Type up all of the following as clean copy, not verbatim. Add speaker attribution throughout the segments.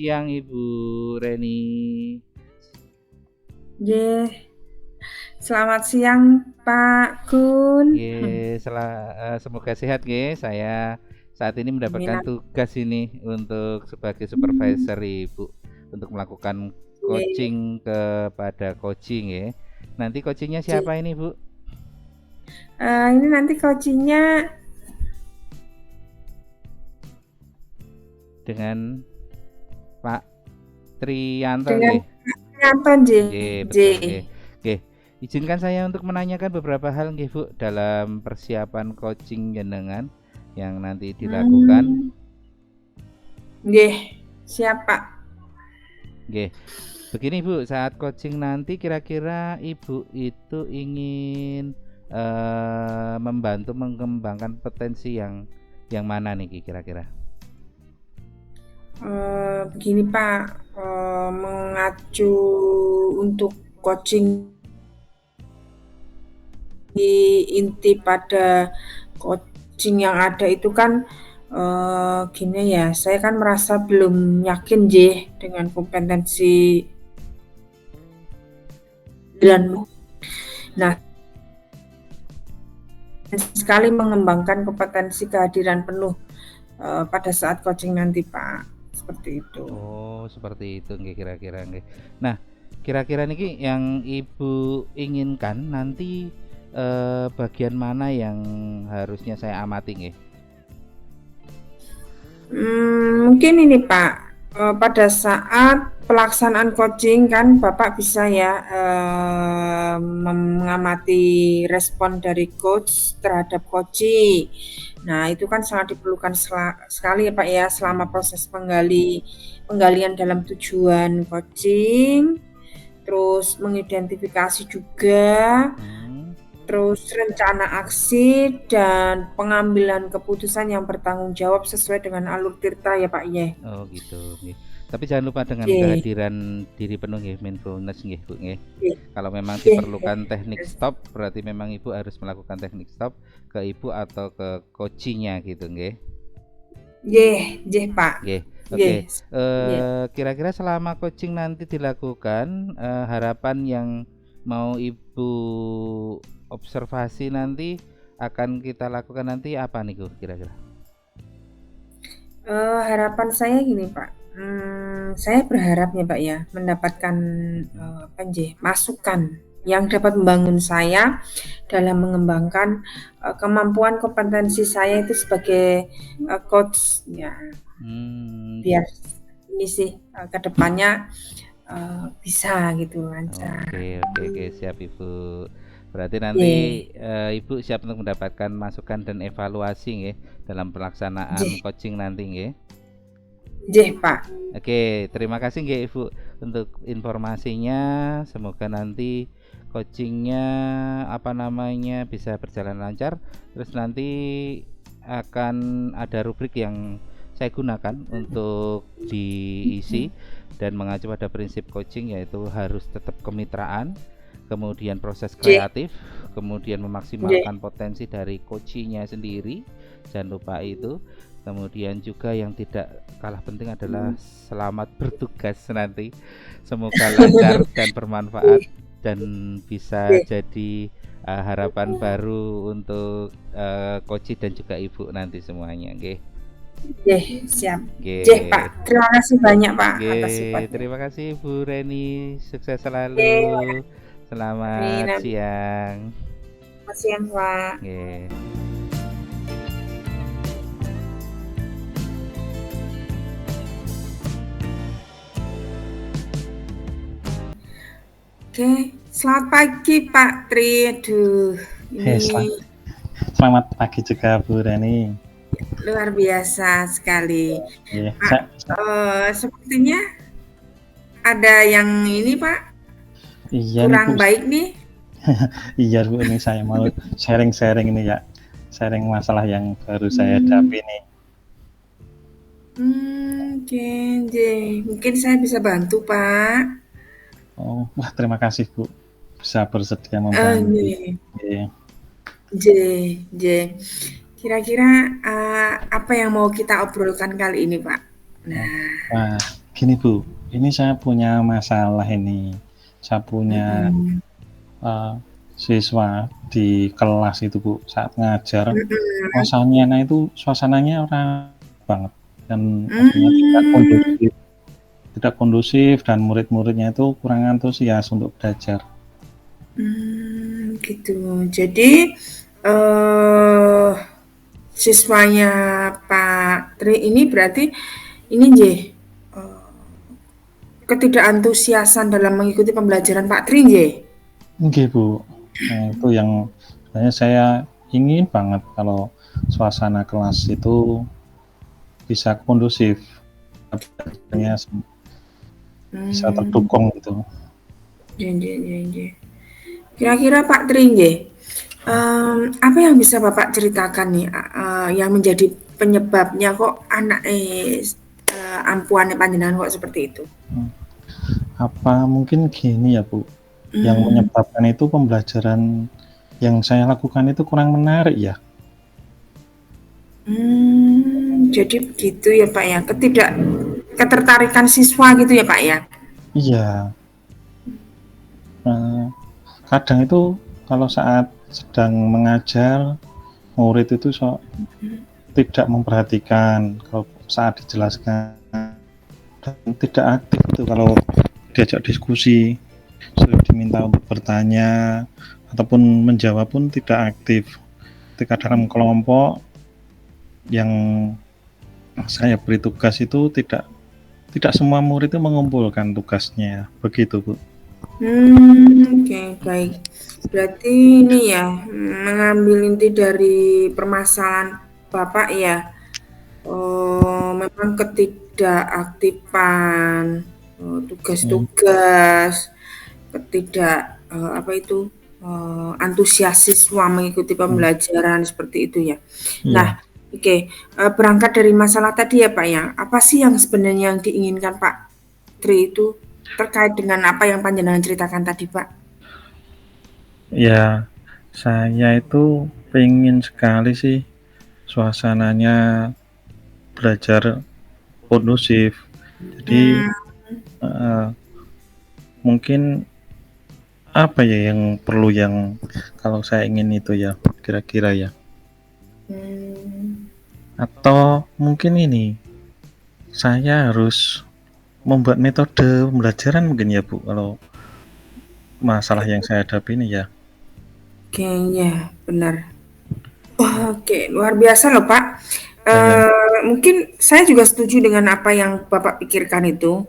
Speaker 1: siang Ibu Reni.
Speaker 2: Nggih, selamat siang Pak Gun.
Speaker 1: Semoga sehat nggih. Saya saat ini
Speaker 2: Amin.
Speaker 1: mendapatkan tugas ini untuk sebagai
Speaker 2: Hmm,
Speaker 1: supervisor Ibu untuk melakukan
Speaker 2: Nggih,
Speaker 1: coaching kepada coaching ya. Nanti coachingnya
Speaker 2: nggih.
Speaker 1: siapa ini Bu?
Speaker 2: Ini nanti coachingnya
Speaker 1: Dengan Pak Triyanto
Speaker 2: dengan
Speaker 1: nggih.
Speaker 2: Pak Anton J.
Speaker 1: Nggih,
Speaker 2: J.
Speaker 1: betul nggih. Nggih. Izinkan saya untuk menanyakan beberapa hal nggih Bu dalam persiapan coaching jenengan yang nanti dilakukan.
Speaker 2: Hmm, Nggih, siap Pak.
Speaker 1: Nggih. Begini Bu, saat coaching nanti kira-kira Ibu itu ingin membantu mengembangkan potensi yang mana nih kira-kira?
Speaker 2: Begini Pak, mengacu untuk coaching inti pada coaching yang ada itu kan gini ya, saya kan merasa belum yakin J dengan kompetensi dan nah sekali mengembangkan kompetensi kehadiran penuh pada saat coaching nanti Pak, seperti itu.
Speaker 1: Oh, seperti itu nggih kira-kira nggih. Nah, kira-kira niki yang Ibu inginkan nanti bagian mana yang harusnya saya amati nggih?
Speaker 2: Mungkin ini Pak, pada saat pelaksanaan coaching kan Bapak bisa ya mengamati respon dari coach terhadap coachee. Nah, itu kan sangat diperlukan sekali ya Pak ya selama proses penggalian dalam tujuan coaching, terus mengidentifikasi juga,
Speaker 1: Hmm.
Speaker 2: terus rencana aksi dan pengambilan keputusan yang bertanggung jawab sesuai dengan alur tirta ya Pak ya.
Speaker 1: Oh gitu nggih. Tapi jangan lupa dengan
Speaker 2: Oke,
Speaker 1: kehadiran diri penuh nggih, mindfulness nggih Bu nggih.
Speaker 2: oke,
Speaker 1: Kalau memang
Speaker 2: oke,
Speaker 1: diperlukan teknik stop, berarti memang Ibu harus melakukan teknik stop ke Ibu atau ke coaching-nya gitu nggih.
Speaker 2: nggih, nggih Pak,
Speaker 1: Nggih.
Speaker 2: nggih,
Speaker 1: Oke.
Speaker 2: nggih.
Speaker 1: Kira-kira selama coaching nanti dilakukan, harapan yang mau Ibu observasi nanti akan kita lakukan nanti apa nih Bu kira-kira?
Speaker 2: Harapan saya gini Pak, saya berharap ya Pak ya mendapatkan
Speaker 1: Mhm.
Speaker 2: apa nggih, masukan yang dapat membangun saya dalam mengembangkan kemampuan kompetensi saya itu sebagai coach ya.
Speaker 1: Gitu.
Speaker 2: Biar ini sih ke depannya bisa gitu lancar.
Speaker 1: Oke, oke, oke, siap Ibu. Berarti nanti
Speaker 2: Nggih,
Speaker 1: Ibu siap untuk mendapatkan masukan dan evaluasi nggih dalam pelaksanaan
Speaker 2: nggih,
Speaker 1: coaching nanti nggih.
Speaker 2: nggih Pak.
Speaker 1: Oke, terima kasih nggih Ibu untuk informasinya. Semoga nanti coachingnya apa namanya bisa berjalan lancar. Terus nanti akan ada rubrik yang saya gunakan untuk diisi dan mengacu pada prinsip coaching yaitu harus tetap kemitraan, kemudian proses
Speaker 2: Nggih,
Speaker 1: kreatif, kemudian
Speaker 2: nggih,
Speaker 1: memaksimalkan potensi dari coachingnya sendiri. Jangan lupa itu. Kemudian juga yang tidak kalah penting adalah selamat bertugas nanti. Semoga lancar dan bermanfaat dan bisa
Speaker 2: nggih,
Speaker 1: jadi harapan baru untuk Koci dan juga Ibu nanti semuanya, nggih.
Speaker 2: nggih, siap. Nggih Pak,
Speaker 1: Nggih.
Speaker 2: terima kasih banyak Pak atas
Speaker 1: Nggih,
Speaker 2: supportnya.
Speaker 1: terima kasih Bu Reni. Sukses selalu.
Speaker 2: Nggih,
Speaker 1: Selamat
Speaker 2: amin, amin.
Speaker 1: siang.
Speaker 2: Selamat siang Pak.
Speaker 1: Nggih.
Speaker 2: Oke, selamat pagi Pak Tri. Aduh,
Speaker 3: Hei,
Speaker 2: ini
Speaker 3: selamat pagi juga Bu Reni.
Speaker 2: luar biasa sekali.
Speaker 3: Iya,
Speaker 2: Pak, sepertinya ada yang ini Pak,
Speaker 3: iya nih Bu.
Speaker 2: kurang baik nih.
Speaker 3: Iya Bu, ini saya mau sharing-sharing ini ya, sharing masalah yang baru saya hadapi nih.
Speaker 2: Oke, mungkin saya bisa bantu Pak.
Speaker 3: Oh, wah terima kasih Bu, bisa bersedia membantu.
Speaker 2: Nih,
Speaker 3: Iya.
Speaker 2: J, J. Kira-kira apa yang mau kita obrolkan kali ini Pak?
Speaker 3: Oh,
Speaker 2: Nah,
Speaker 3: wah, Gini Bu, ini saya punya masalah ini. Saya punya
Speaker 2: Mhm.
Speaker 3: eh, siswa di kelas itu Bu, saat ngajar,
Speaker 2: Mhm.
Speaker 3: suasananya orang banget dan akhirnya
Speaker 2: Mmm.
Speaker 3: tidak kondusif dan murid-muridnya itu kurang antusias untuk belajar.
Speaker 2: Gitu. Jadi, eee, siswanya Pak Tri ini berarti ini nggih, ketidakantusiasan dalam mengikuti pembelajaran Pak Tri nggih?
Speaker 3: Nggih Bu, nah itu yang sebenarnya saya ingin banget kalau suasana kelas itu bisa kondusif, belajarnya bisa
Speaker 2: Mmm.
Speaker 3: terdukung gitu.
Speaker 2: Nggih nggih nggih nggih. Kira-kira Pak Tri nggih, apa yang bisa Bapak ceritakan nih, yang menjadi penyebabnya kok anak ampuane panjenengan kok seperti itu?
Speaker 3: Hmm. Apa mungkin gini ya Bu, yang
Speaker 2: Mmm.
Speaker 3: menyebabkan itu pembelajaran yang saya lakukan itu kurang menarik ya?
Speaker 2: Jadi begitu ya Pak ya, ketertarikan siswa gitu ya Pak ya?
Speaker 3: Iya, eee, kadang itu kalau saat sedang mengajar, murid itu tidak memperhatikan kalau saat dijelaskan dan tidak aktif itu kalau diajak diskusi, sudah diminta untuk bertanya ataupun menjawab pun tidak aktif. Ketika dalam kelompok yang saya beri tugas itu tidak semua murid itu mengumpulkan tugasnya, begitu Bu.
Speaker 2: Oke, baik. Berarti ini ya, mengambil inti dari permasalahan Bapak ya, memang ketidakaktifan,
Speaker 3: Mmm,
Speaker 2: tugas-tugas, apa itu, antusias siswa mengikuti
Speaker 3: mmm,
Speaker 2: pembelajaran seperti itu ya.
Speaker 3: iya.
Speaker 2: Nah, oke, berangkat dari masalah tadi ya Pak ya, apa sih yang sebenarnya yang diinginkan Pak Tri itu terkait dengan apa yang panjenengan ceritakan tadi Pak?
Speaker 3: Ya, saya itu pengen sekali sih suasananya belajar kondusif. Jadi,
Speaker 2: Mmm.
Speaker 3: heeh, mungkin apa ya yang perlu yang kalau saya ingin itu ya, kira-kira ya?
Speaker 2: Mmm.
Speaker 3: Atau mungkin ini, saya harus membuat metode pembelajaran mungkin ya, Bu, kalau masalah yang saya hadapi ini ya?
Speaker 2: Oke, iya, benar. Wah, oke, luar biasa loh, Pak.
Speaker 3: Ya ya,
Speaker 2: Mungkin saya juga setuju dengan apa yang Bapak pikirkan itu.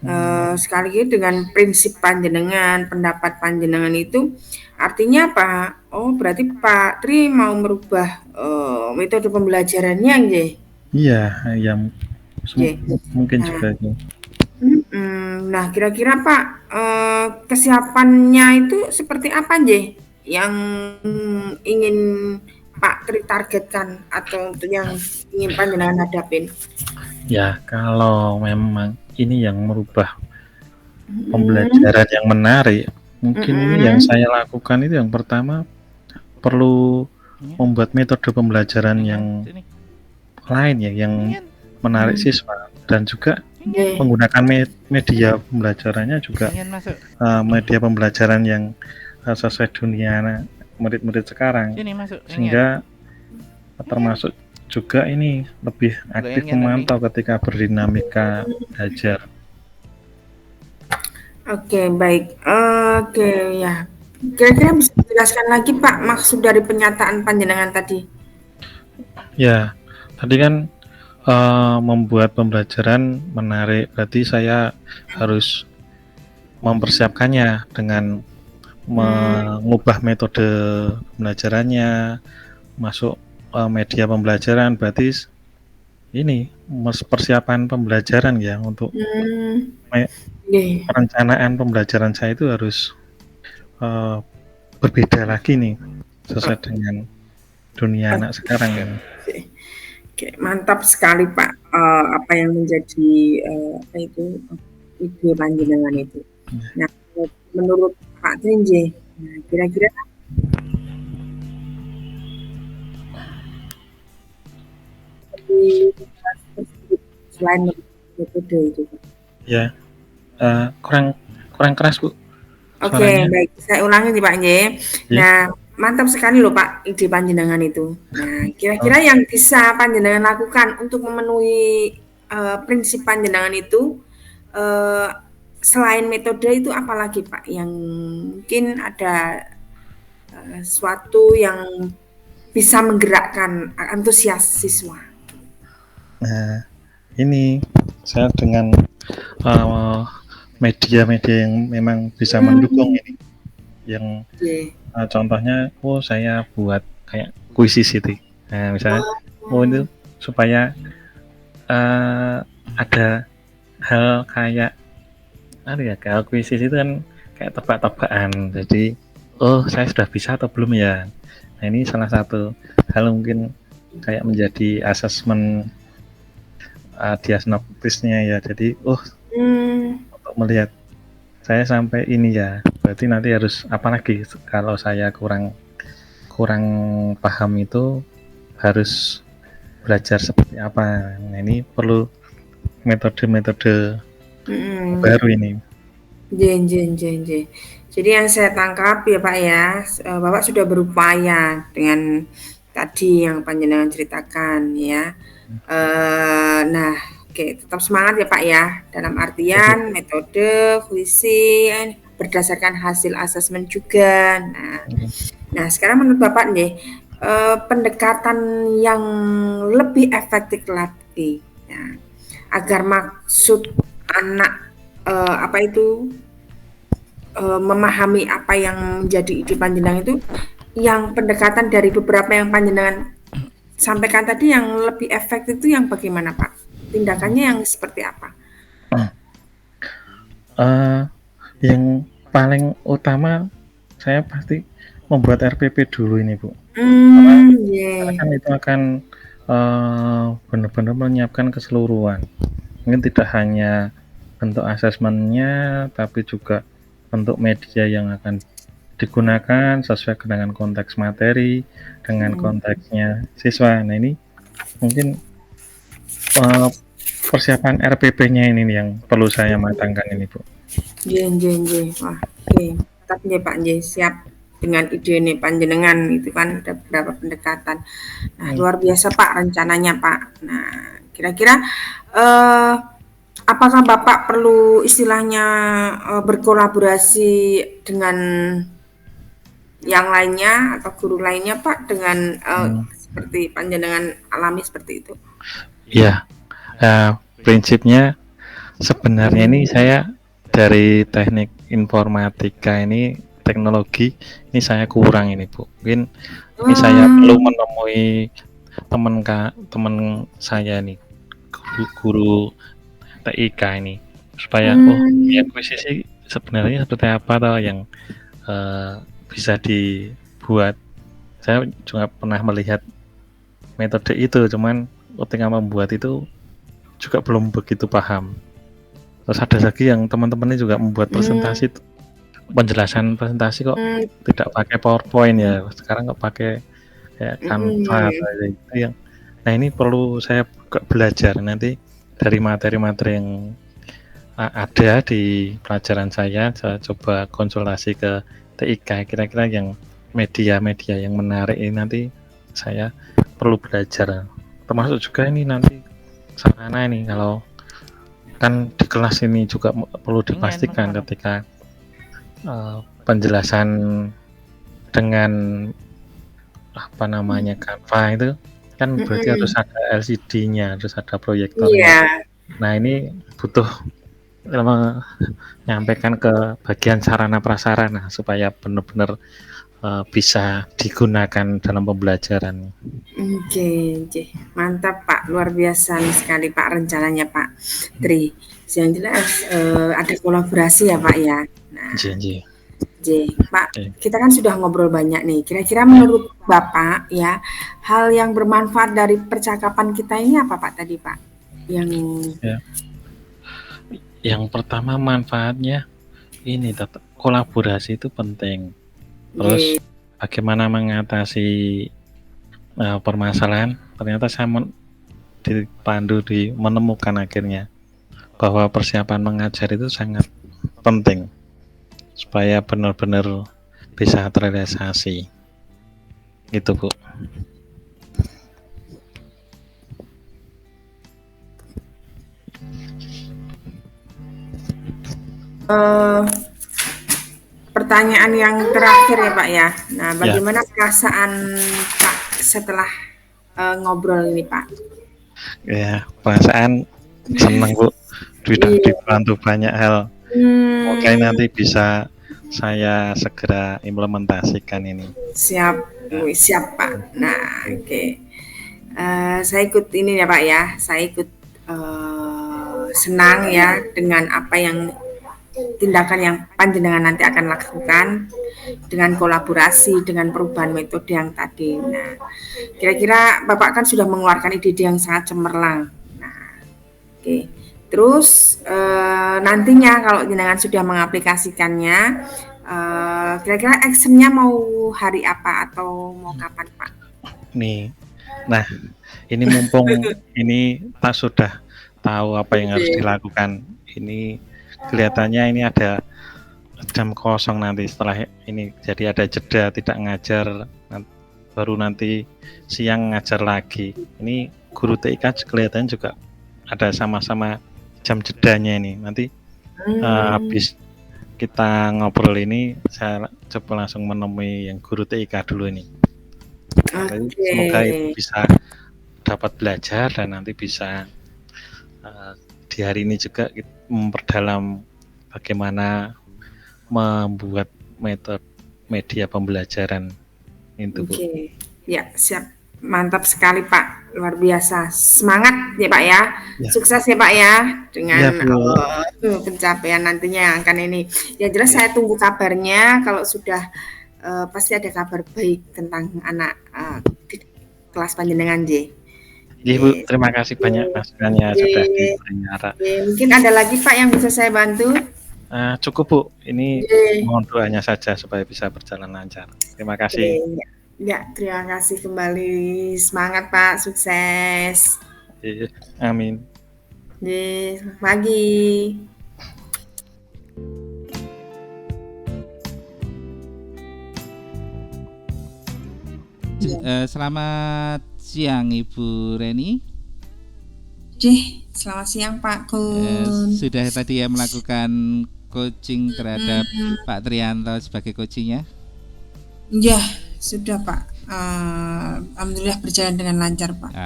Speaker 3: mmm,
Speaker 2: Sekali lagi dengan prinsip panjenengan, pendapat panjenengan itu artinya apa? Oh, berarti Pak Tri mau merubah, metode pembelajarannya nggih?
Speaker 3: iya iya,
Speaker 2: Nggih.
Speaker 3: mungkin
Speaker 2: Nah,
Speaker 3: juga itu.
Speaker 2: Nah, kira-kira Pak, kesiapannya itu seperti apa nggih yang ingin Pak Tri targetkan atau untuk yang ingin panjenengan hadapin?
Speaker 3: Ya, kalau memang ini yang merubah
Speaker 2: Mhm,
Speaker 3: pembelajaran yang menarik, mungkin ini yang
Speaker 2: mhm,
Speaker 3: saya lakukan itu yang pertama perlu
Speaker 1: Iya,
Speaker 3: membuat metode pembelajaran
Speaker 1: ingin
Speaker 3: yang
Speaker 1: sini,
Speaker 3: lain ya, yang
Speaker 1: ingin,
Speaker 3: menarik
Speaker 2: mmm,
Speaker 3: siswa dan juga
Speaker 1: ingin,
Speaker 2: nggih,
Speaker 3: menggunakan media pembelajarannya juga,
Speaker 1: ingin masuk.
Speaker 3: media pembelajaran yang, sesuai dunia murid-murid sekarang.
Speaker 1: Sini masuk, ingin,
Speaker 3: Sehingga termasuk juga ini lebih
Speaker 1: nggak
Speaker 3: aktif
Speaker 1: ingin tadi.
Speaker 3: memantau ketika berdinamika belajar.
Speaker 2: oke, baik, oke, ya. Kira-kira bisa dijelaskan lagi Pak maksud dari pernyataan panjenengan tadi?
Speaker 3: Ya, tadi kan, membuat pembelajaran menarik, berarti saya harus mempersiapkannya dengan
Speaker 2: Mmm,
Speaker 3: mengubah metode pembelajarannya, masuk, media pembelajaran, berarti ini persiapan pembelajaran ya untuk
Speaker 2: mmm,
Speaker 3: me
Speaker 2: nggih,
Speaker 3: perencanaan pembelajaran saya itu harus, eee, berbeda lagi nih, sesuai dengan dunia anak sekarang kan.
Speaker 2: oke. Oke, mantap sekali Pak, apa yang menjadi, apa itu, ide panjenengan itu. Nah, menurut Pak Trenje, nah kira-kira dari literasi tersebut selain metode itu, Pak?
Speaker 3: Ya, kurang keras, Bu,
Speaker 2: Oke,
Speaker 3: suaranya.
Speaker 2: baik. Saya ulangi nih, Pak, nggih.
Speaker 3: Ya.
Speaker 2: Nah, mantap sekali loh, Pak, ide panjenengan itu. Nah,
Speaker 3: Oh,
Speaker 2: kira-kira yang bisa panjenengan lakukan untuk memenuhi, prinsip panjenengan itu, eee, selain metode itu apalagi, Pak, yang mungkin ada, sesuatu yang bisa menggerakkan antusias siswa?
Speaker 3: nah, ini saya dengan media-media yang memang bisa mendukung
Speaker 2: Mmm,
Speaker 3: ini, yang
Speaker 2: oke.
Speaker 3: contohnya, saya buat kayak kuisis itu. Nah, misalnya,
Speaker 2: Oh,
Speaker 3: itu supaya ada hal kayak kayak kuisis itu kan kayak tebak-tebakan. Jadi, saya sudah bisa atau belum ya? Nah, ini salah satu hal mungkin kayak menjadi asesmen diagnostisnya ya. Jadi,
Speaker 2: mmm,
Speaker 3: untuk melihat saya sampai ini ya, berarti nanti harus apa lagi kalau saya kurang kurang paham itu harus belajar seperti apa. Nah, ini perlu metode-metode
Speaker 2: mhm.
Speaker 3: baru ini.
Speaker 2: Nggih nggih nggih nggih. Jadi yang saya tangkap ya Pak ya, Bapak sudah berupaya dengan tadi yang panjenengan ceritakan ya. Nah, oke, tetap semangat ya Pak ya, dalam
Speaker 3: Ya, Bu.
Speaker 2: artian metode, puisi, berdasarkan hasil asesmen juga. Nah sekarang menurut Bapak nih, pendekatan yang lebih efektif lagi ya, agar maksud anak, apa itu, memahami apa yang menjadi ide panjenengan itu, yang pendekatan dari beberapa yang panjenengan sampaikan tadi yang lebih efektif itu yang bagaimana, Pak? Tindakannya yang seperti apa?
Speaker 3: Eh, yang paling utama saya pasti membuat RPP dulu ini, Bu. Karena
Speaker 2: Nggih.
Speaker 3: kan itu akan benar-benar menyiapkan keseluruhan. Mungkin tidak hanya bentuk asesmennya, tapi juga bentuk media yang akan digunakan sesuai dengan konteks materi, dengan
Speaker 2: Mhm.
Speaker 3: konteksnya siswa. Nah, ini mungkin uh, persiapan RPP-nya ini nih yang perlu saya matangkan ini, Bu.
Speaker 2: Nggih nggih nggih. Wah, oke. Mantap nggih, Pak, nggih, siap dengan ide nih panjenengan itu kan ada beberapa pendekatan. Nah,
Speaker 3: Hmm.
Speaker 2: luar biasa, Pak, rencananya, Pak. Nah, kira-kira, eee, apakah Bapak perlu istilahnya, berkolaborasi dengan yang lainnya atau guru lainnya, Pak, dengan,
Speaker 3: Hmm.
Speaker 2: seperti panjenengan alami seperti itu?
Speaker 3: Ya, prinsipnya sebenarnya ini saya dari teknik informatika ini teknologi ini saya kurang ini, Bu. Mungkin ini saya perlu
Speaker 2: Mmm,
Speaker 3: menemui teman saya nih, guru TIK ini supaya ya
Speaker 2: mmm,
Speaker 3: kuisisi sebenarnya seperti apa toh yang bisa dibuat. Saya juga pernah melihat metode itu, cuman ketika membuat itu juga belum begitu paham. Terus ada lagi yang teman-temannya juga membuat
Speaker 2: mmm,
Speaker 3: presentasi, penjelasan presentasi kok
Speaker 2: mmm,
Speaker 3: tidak pakai PowerPoint ya, sekarang kok pakai kayak Canva atau
Speaker 2: mhm.
Speaker 3: itu yang. Nah, ini perlu saya belajar nanti dari materi-materi yang ada di pelajaran saya coba konsultasi ke TIK, kira-kira yang media-media yang menarik ini nanti saya perlu belajar. Termasuk juga ini nanti sarana ini kalau kan di kelas ini juga perlu dipastikan ketika penjelasan dengan apa namanya Canva itu kan berarti harus
Speaker 2: Mhm,
Speaker 3: ada LCD-nya, harus ada proyektornya.
Speaker 2: iya,
Speaker 3: Nah, ini butuh menyampaikan ke bagian sarana prasarana supaya benar-benar bisa digunakan dalam pembelajaran.
Speaker 2: oke oke, mantap Pak, luar biasa nih sekali Pak rencananya Pak Tri. Yang jelas, ada kolaborasi ya Pak ya. Nah,
Speaker 3: Janji.
Speaker 2: Pak,
Speaker 3: Oke.
Speaker 2: kita kan sudah ngobrol banyak nih, kira-kira
Speaker 3: Ya,
Speaker 2: menurut Bapak ya, hal yang bermanfaat dari percakapan kita ini apa Pak tadi Pak? Yang
Speaker 3: ya. Yang pertama manfaatnya ini tetap kolaborasi itu penting. Terus
Speaker 2: nggih,
Speaker 3: bagaimana mengatasi permasalahan? Ternyata saya dipandu di menemukan akhirnya bahwa persiapan mengajar itu sangat penting supaya benar-benar bisa terrealisasi. Gitu, Bu.
Speaker 2: Eh, Pertanyaan yang terakhir ya Pak ya. Nah,
Speaker 3: Ya,
Speaker 2: bagaimana perasaan Pak setelah ngobrol ini Pak?
Speaker 3: ya, perasaan senang, Bu. Sudah
Speaker 2: Iya.
Speaker 3: dibantu banyak hal. Semoga nanti bisa saya segera implementasikan ini.
Speaker 2: Siap, siap Pak. Nah, oke. Saya ikut ini ya Pak ya. Saya ikut senang ya dengan apa yang tindakan yang panjenengan nanti akan lakukan dengan kolaborasi dengan perubahan metode yang tadi. Nah, kira-kira Bapak kan sudah mengeluarkan ide-ide yang sangat cemerlang. Nah, oke. Terus nantinya kalau jenengan sudah mengaplikasikannya, kira-kira actionnya mau hari apa atau mau kapan Pak?
Speaker 3: Nih, nah ini mumpung ini Pak sudah tahu apa yang harus dilakukan. Ini kelihatannya ini ada jam kosong nanti setelah ini, jadi ada jeda tidak ngajar, baru nanti siang ngajar lagi. Ini guru TIK kelihatannya juga ada sama-sama jam jedanya ini. Nanti habis kita ngobrol ini saya coba langsung menemui yang guru TIK dulu ini. Semoga itu bisa dapat belajar dan nanti bisa di hari ini juga memperdalam bagaimana membuat metode media pembelajaran itu, Bu.
Speaker 2: Oke, ya siap, mantap sekali Pak, luar biasa, semangat ya Pak ya, sukses ya Pak ya dengan pencapaian nantinya yang akan ini. Yang jelas saya tunggu kabarnya, kalau sudah pasti ada kabar baik tentang anak di kelas panjenengan J.
Speaker 3: Iya Bu, terima kasih banyak masukannya sudah didengar.
Speaker 2: Mungkin ada lagi Pak yang bisa saya bantu?
Speaker 3: Cukup Bu, ini mohon doanya saja supaya bisa berjalan lancar. Terima kasih.
Speaker 2: Ya, terima kasih kembali. Semangat Pak, sukses.
Speaker 3: Amin.
Speaker 2: Selamat pagi.
Speaker 1: Selamat siang Ibu Reni.
Speaker 2: Selamat siang Pak Kun.
Speaker 1: Sudah tadi ya melakukan coaching terhadap Pak Trianto sebagai coachingnya?
Speaker 2: Ya, sudah Pak. Alhamdulillah berjalan dengan lancar Pak.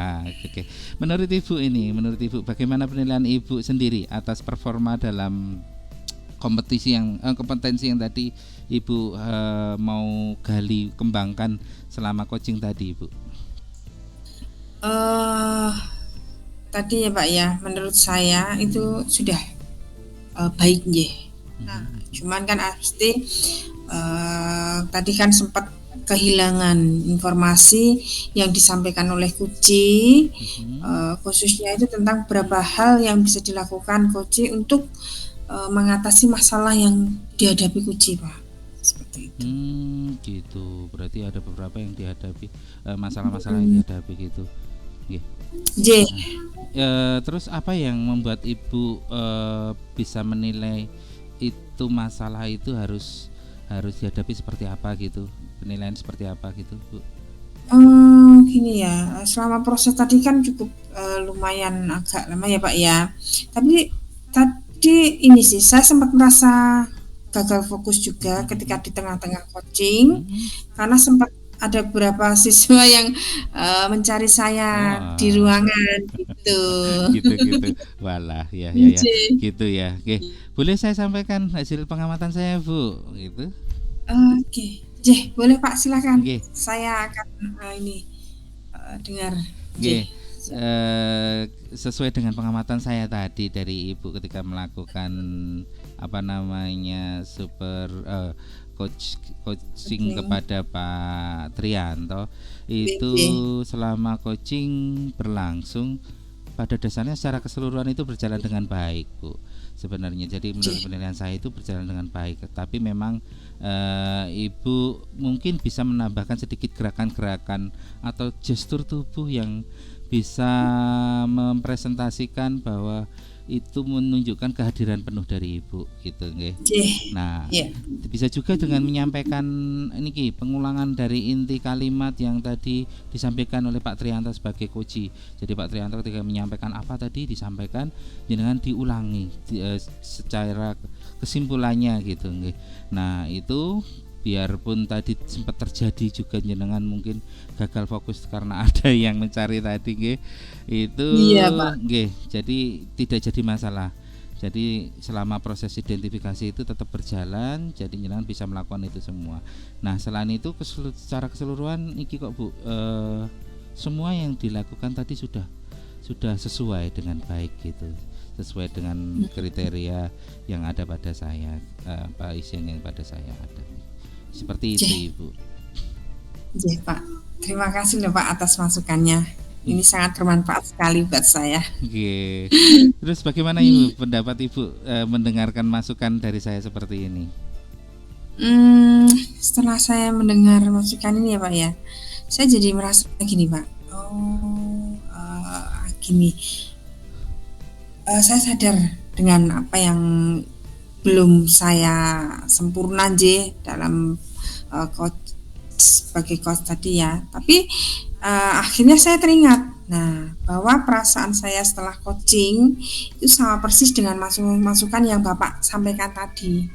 Speaker 1: Oke. Menurut Ibu bagaimana penilaian Ibu sendiri atas performa dalam kompetensi yang tadi Ibu mau gali kembangkan selama coaching tadi, Ibu?
Speaker 2: Tadi ya Pak ya, menurut saya itu sudah baik ya. Nah, cuman kan pasti tadi kan sempat kehilangan informasi yang disampaikan oleh Koci, khususnya itu tentang beberapa hal yang bisa dilakukan Koci untuk mengatasi masalah yang dihadapi Koci, Pak. Seperti itu.
Speaker 1: Gitu. Berarti ada beberapa yang dihadapi masalah-masalah yang dihadapi gitu. Terus apa yang membuat Ibu bisa menilai itu masalah itu harus dihadapi seperti apa gitu? Penilaian seperti apa gitu, Bu?
Speaker 2: Gini ya, selama proses tadi kan cukup lumayan agak lama ya Pak ya. Tapi tadi ini sih saya sempat merasa gagal fokus juga ketika di tengah-tengah coaching karena sempat ada beberapa siswa yang mencari saya di ruangan gitu.
Speaker 1: Gitu. Walah, ya. Gitu ya. Oke. Boleh saya sampaikan hasil pengamatan saya, Bu? Gitu.
Speaker 2: Oke. Boleh Pak, silakan. Saya akan dengar.
Speaker 1: Sesuai dengan pengamatan saya tadi dari Ibu ketika melakukan coaching kepada Pak Trianto itu selama coaching berlangsung pada dasarnya secara keseluruhan itu berjalan dengan baik, Bu. Sebenarnya jadi menurut penilaian saya itu berjalan dengan baik, tapi memang Ibu mungkin bisa menambahkan sedikit gerakan-gerakan atau gestur tubuh yang bisa mempresentasikan bahwa itu menunjukkan kehadiran penuh dari Ibu gitu nggih.
Speaker 2: Nggih.
Speaker 1: Nah,
Speaker 2: Iya.
Speaker 1: bisa juga dengan menyampaikan niki pengulangan dari inti kalimat yang tadi disampaikan oleh Pak Trianto sebagai koji. Jadi Pak Trianto ketika menyampaikan apa tadi disampaikan jenengan diulangi secara kesimpulannya gitu nggih. Nah, itu biarpun tadi sempat terjadi juga jenengan mungkin gagal fokus karena ada yang mencari tadi nggih. Itu
Speaker 2: Iya, Pak.
Speaker 1: nggih. Jadi tidak jadi masalah. Jadi selama proses identifikasi itu tetap berjalan, jadi jenengan bisa melakukan itu semua. Nah, selain itu secara keseluruhan iki kok Bu, semua yang dilakukan tadi sudah sesuai dengan baik gitu. Sesuai dengan kriteria yang ada pada saya, apa isian yang pada saya ada. Seperti itu Ibu.
Speaker 2: Iya Pak, terima kasih loh Pak atas masukannya. Ini sangat bermanfaat sekali buat saya.
Speaker 1: Oke. Terus bagaimana Ibu pendapat Ibu mendengarkan masukan dari saya seperti ini?
Speaker 2: Setelah saya mendengar masukan ini ya Pak ya, saya jadi merasa gini Pak. Gini. Saya sadar dengan apa yang belum saya sempurna dalam coach sebagai coach tadi ya, tapi akhirnya saya teringat bahwa perasaan saya setelah coaching itu sama persis dengan masukan yang Bapak sampaikan tadi.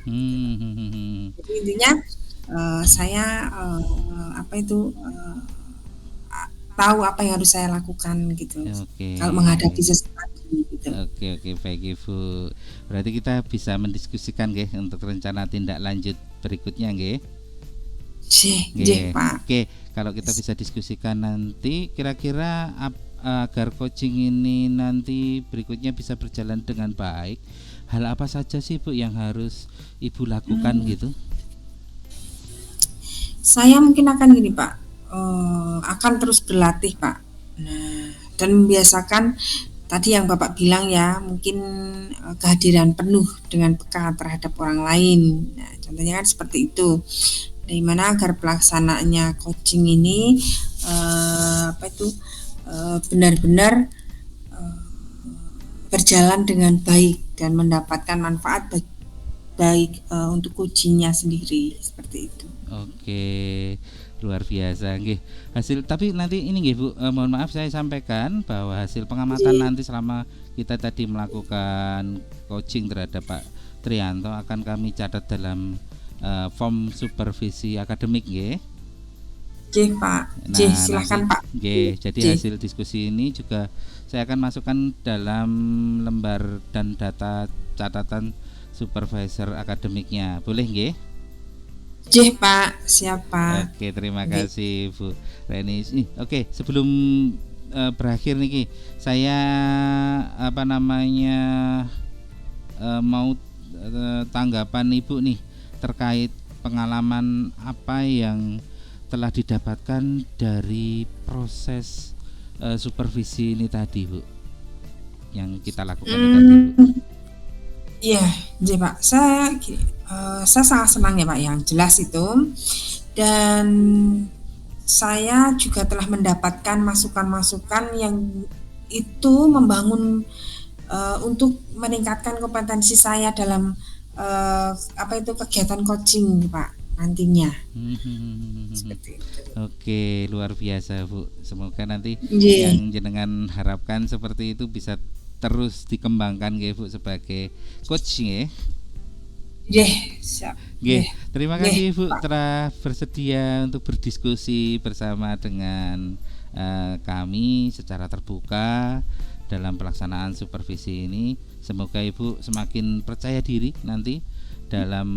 Speaker 2: Jadi intinya saya tahu apa yang harus saya lakukan gitu. Kalau menghadapi sesuatu gitu.
Speaker 1: Oke, baik Ibu. Berarti kita bisa mendiskusikan nggih untuk rencana tindak lanjut berikutnya nggih.
Speaker 2: Nggih, Pak.
Speaker 1: Oke, kalau kita bisa diskusikan nanti kira-kira agar coaching ini nanti berikutnya bisa berjalan dengan baik, hal apa saja sih Bu yang harus Ibu lakukan gitu?
Speaker 2: Saya mungkin akan gini Pak, akan terus berlatih Pak. Nah, dan membiasakan tadi yang Bapak bilang ya, mungkin kehadiran penuh dengan peka terhadap orang lain. Nah, contohnya kan seperti itu. Dari mana agar pelaksanaannya coaching ini benar-benar berjalan dengan baik dan mendapatkan manfaat baik untuk coachingnya sendiri seperti itu.
Speaker 1: Oke, luar biasa nggih. Tapi nanti ini nggih Bu, mohon maaf saya sampaikan bahwa hasil pengamatan nanti selama kita tadi melakukan coaching terhadap Pak Trianto akan kami catat dalam form supervisi akademik nggih.
Speaker 2: Nggih Pak. Silakan Pak.
Speaker 1: Nggih, jadi hasil diskusi ini juga saya akan masukkan dalam lembar dan data catatan supervisor akademiknya. Boleh nggih?
Speaker 2: Nggih Pak, siapa?
Speaker 1: Oke, terima kasih Bu Reni. Oke, sebelum berakhir niki, saya mau tanggapan Ibu nih terkait pengalaman apa yang telah didapatkan dari proses supervisi ini tadi Bu, yang kita lakukan tadi Bu.
Speaker 2: Iya, Pak. Saya sangat senang ya Pak yang jelas itu, dan saya juga telah mendapatkan masukan-masukan yang itu membangun untuk meningkatkan kompetensi saya dalam kegiatan coaching Pak nantinya. Seperti itu.
Speaker 1: Oke, luar biasa Bu. Semoga nanti yang jenengan harapkan seperti itu bisa terus dikembangkan nggih Bu sebagai coach nggih.
Speaker 2: Siap.
Speaker 1: Terima kasih Bu telah bersedia untuk berdiskusi bersama dengan kami secara terbuka dalam pelaksanaan supervisi ini. Semoga Ibu semakin percaya diri nanti dalam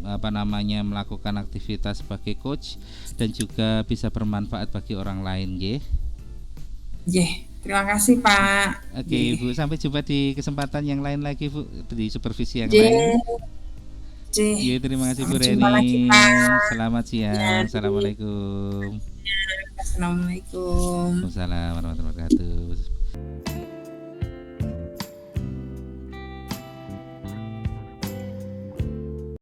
Speaker 1: melakukan aktivitas sebagai coach dan juga bisa bermanfaat bagi orang lain nggih.
Speaker 2: Terima kasih Pak.
Speaker 1: Oke Bu, sampai jumpa di kesempatan yang lain lagi Bu, di supervisi yang lain. Terima kasih Bu Reni. Selamat siang. Assalamualaikum.
Speaker 2: Assalamualaikum.
Speaker 1: Waalaikumsalam warahmatullahi wabarakatuh.